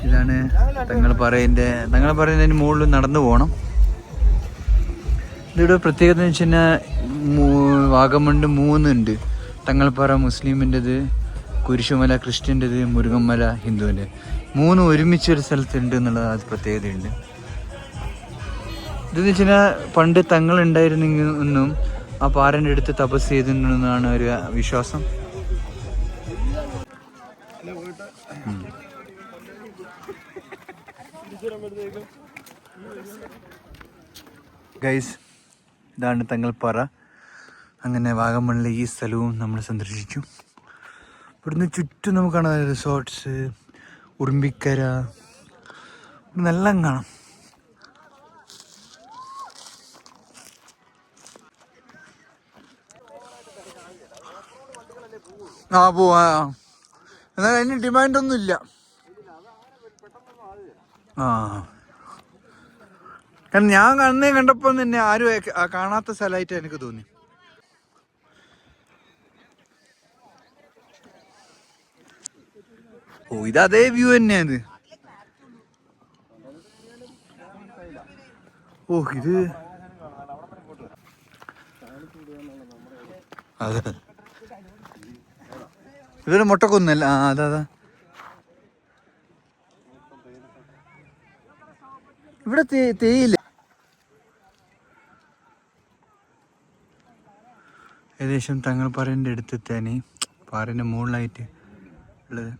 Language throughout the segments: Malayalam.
ഇതാണ് തങ്ങൾപ്പാറേൻ്റെ മുകളിൽ നടന്നു പോകണം. ഇതിവിടെ പ്രത്യേകത എന്ന് വെച്ച് കഴിഞ്ഞാൽ വാഗമണ് 3 ഉണ്ട്. തങ്ങൾപ്പാറ മുസ്ലിമിൻ്റെത്, കുരിശുമല ക്രിസ്ത്യൻ്റെത്, മുരുകന്മല ഹിന്ദുവിൻ്റെ 3 ഒരുമിച്ചൊരു സ്ഥലത്തുണ്ട് എന്നുള്ളത് അത് പ്രത്യേകതയുണ്ട്. ഇതെന്ന് വെച്ച് കഴിഞ്ഞാൽ പണ്ട് തങ്ങളുണ്ടായിരുന്നെന്നും ആ പാറൻ്റെ അടുത്ത് തപസ് ചെയ്തിട്ടുണ്ടെന്നാണ് ഒരു വിശ്വാസം. ഗൈസ്, ഇതാണ് തങ്ങൾപ്പാറ. അങ്ങനെ വാഗമണിലെ ഈ സ്ഥലവും നമ്മൾ സന്ദർശിച്ചു. ഇവിടുന്ന് ചുറ്റും നമുക്ക് കാണാം റിസോർട്ട്സ്, ഉറുമ്പിക്കര, നല്ല കാണാം. പോവാ, എന്നാൽ അതിന് ഡിമാൻഡൊന്നും ഇല്ല. കാരണം ഞാൻ കണ്ടപ്പോൾ തന്നെ ആരും കാണാത്ത സ്ഥലമായിട്ട് എനിക്ക് തോന്നി. ഇത് അതേ വ്യൂ തന്നെയാണ്. ഇത് അതെ, ഇതൊരു മുട്ടക്കൊന്നല്ല. അതാ ഇവിടെ തേയില്ല. ഏകദേശം തങ്ങൾപ്പാറേൻ്റെ അടുത്തെത്താൻ, പാറേൻ്റെ മുകളിലായിട്ട് ഉള്ളത്.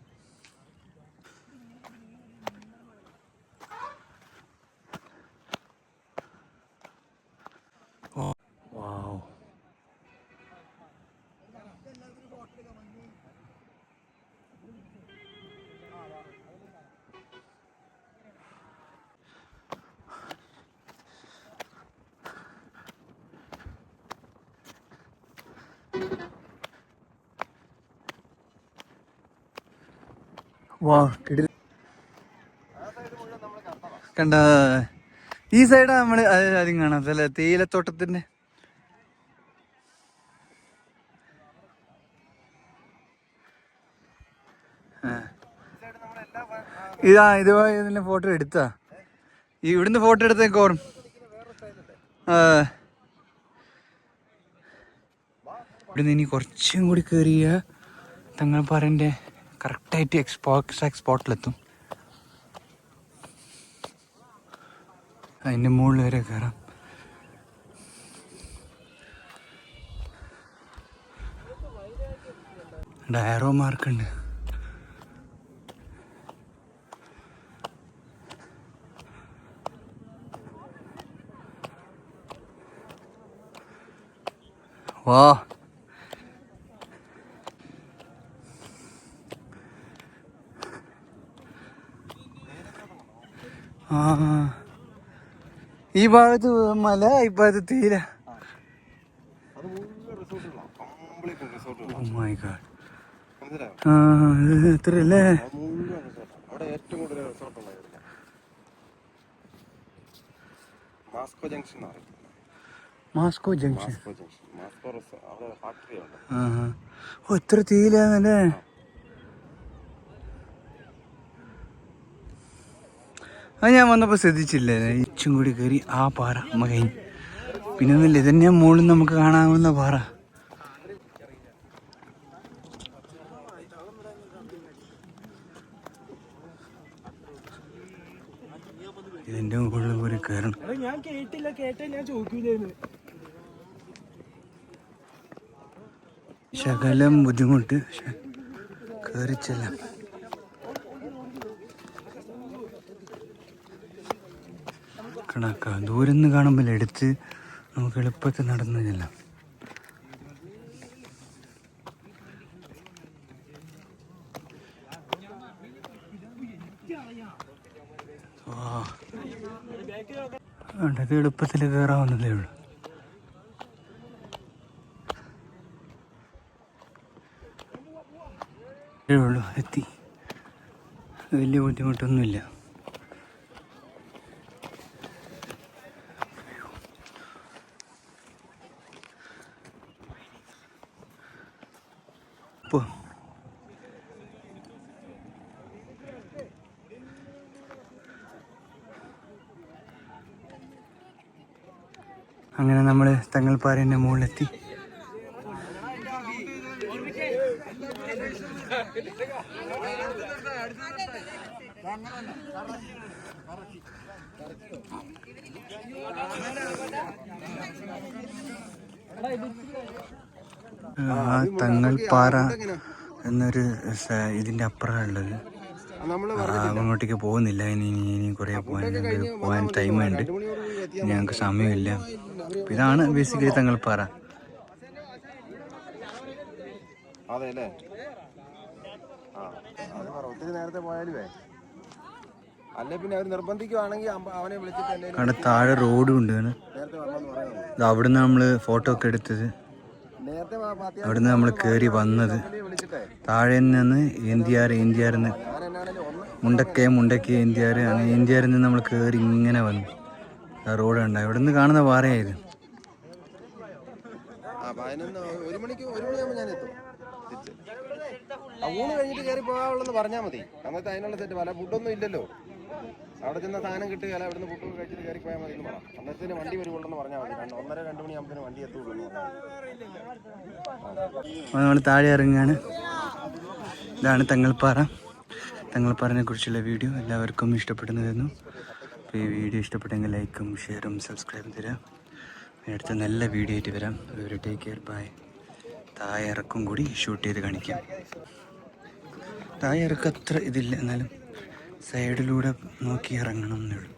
കണ്ട ഈ സൈഡാ നമ്മള് ആദ്യം കാണാം അല്ലേ, തേയിലത്തോട്ടത്തിന്റെ. ഇതിന്റെ ഫോട്ടോ എടുത്താ, ഇവിടുന്ന് ഫോട്ടോ എടുത്തേക്ക് ഓർമ്മ. ഇവിടുന്ന് ഇനി കുറച്ചും കൂടി കയറിയ തങ്ങൾപ്പാറേൻ്റെ കറക്റ്റായിട്ട് എക്സാക്ട് സ്പോട്ടിലെത്തും. അതിൻ്റെ മുകളിൽ വരെ കയറാം. ആരോ മാർക്കുണ്ട്. വാ, ഈ ഭാഗത്ത് മല, ഈ ഭാഗത്ത് തീര. എത്രയല്ലേ മാസ്കോ ജംഗ്ഷൻ. എത്ര തീയിലാന്നല്ലേ. അത് ഞാൻ വന്നപ്പോൾ ശ്രദ്ധിച്ചില്ലേ. ഇച്ചും കൂടി കയറി ആ പാറ നമ്മ കഴിഞ്ഞു. പിന്നെ ഒന്നുമില്ല, ഇതന്നെ മുകളിൽ നമുക്ക് കാണാവുന്ന പാറ. ഇതിന്റെ മുകളിൽ പോയി കയറണം. ശകലം ബുദ്ധിമുട്ട്, കയറിച്ചെല്ലാം. കണക്കാ ദൂരം നിന്ന് കാണുമ്പോൾ എടുത്ത് നമുക്ക് എളുപ്പത്തിൽ നടന്നു ചെല്ലാം. ഇത് എളുപ്പത്തിൽ കയറാവുന്നതേ ഉള്ളൂ. എത്തി, വലിയ ബുദ്ധിമുട്ടൊന്നുമില്ല. അങ്ങനെ നമ്മൾ തങ്ങൾപ്പാറേൻ്റെ മുകളിലെത്തി. തങ്ങൾപ്പാറ എന്നൊരു ഇതിൻ്റെ അപ്പുറമുള്ളത്. അങ്ങോട്ടേക്ക് പോകുന്നില്ല. ഇനി കുറേ പോകാൻ ടൈമുണ്ട്, ഞങ്ങൾക്ക് സമയമില്ല. ഇതാണ് ബേസിക്കലി തങ്ങൾപ്പാറ. ഒത്തിരി നേരത്തെ പോയാലുവേ അല്ലെ പിന്നെ അവർ നിർബന്ധിക്കുവാണെങ്കിൽ അവനെ വിളിച്ചിട്ട് അവിടെ താഴെ റോഡും ഉണ്ട്. അവിടുന്ന് നമ്മൾ ഫോട്ടോ ഒക്കെ എടുത്തത്, അവിടുന്ന് നമ്മൾ കയറി വന്നത്. താഴെ നിന്ന് എൻജിആർന്ന് മുണ്ടക്കേ എൻജിആർ, അങ്ങനെ എൻജിആറിൽ നിന്ന് നമ്മൾ കയറി ഇങ്ങനെ വന്നു. ആ റോഡുണ്ട്, ഇവിടെ നിന്ന് കാണുന്ന പാറയായത്. 1 മണിയാകുമ്പോൾ ഞാൻ എത്തും. ഊണ് കഴിഞ്ഞിട്ട് കയറി പോകാനുള്ളതെന്ന് പറഞ്ഞാൽ മതി. അന്നത്തെ അതിനുള്ള സെറ്റ് പല ഫുഡൊന്നും ഇല്ലല്ലോ. അവിടെ ചെന്ന സാധനം കിട്ടുകയല്ല, ഇവിടുന്ന് ഫുഡ് കഴിച്ചിട്ട് കയറി പോയാൽ മതി എന്ന് പറയാം. അന്നത്തിന് വണ്ടി വരുവുള്ളൂ പറഞ്ഞാൽ മതി. 1:30-2 മണിയാകുമ്പോൾ വണ്ടി എത്തുള്ളൂ. നമ്മൾ താഴെ ഇറങ്ങുകയാണ്. ഇതാണ് തങ്ങൾപ്പാറനെ കുറിച്ചുള്ള വീഡിയോ. എല്ലാവർക്കും ഇഷ്ടപ്പെടുന്നതായിരുന്നു. അപ്പോൾ ഈ വീഡിയോ ഇഷ്ടപ്പെട്ടെങ്കിൽ ലൈക്കും ഷെയറും സബ്സ്ക്രൈബും തരാം. അടുത്ത നല്ല വീഡിയോ ആയിട്ട് വരാം. Take care, bye. താഴെ ഇറക്കും കൂടി ഷൂട്ട് ചെയ്ത് കാണിക്കാം. താഴെ ഇറക്കം അത്ര ഇതില്ല, എന്നാലും സൈഡിലൂടെ നോക്കി ഇറങ്ങണം എന്നുള്ളൂ.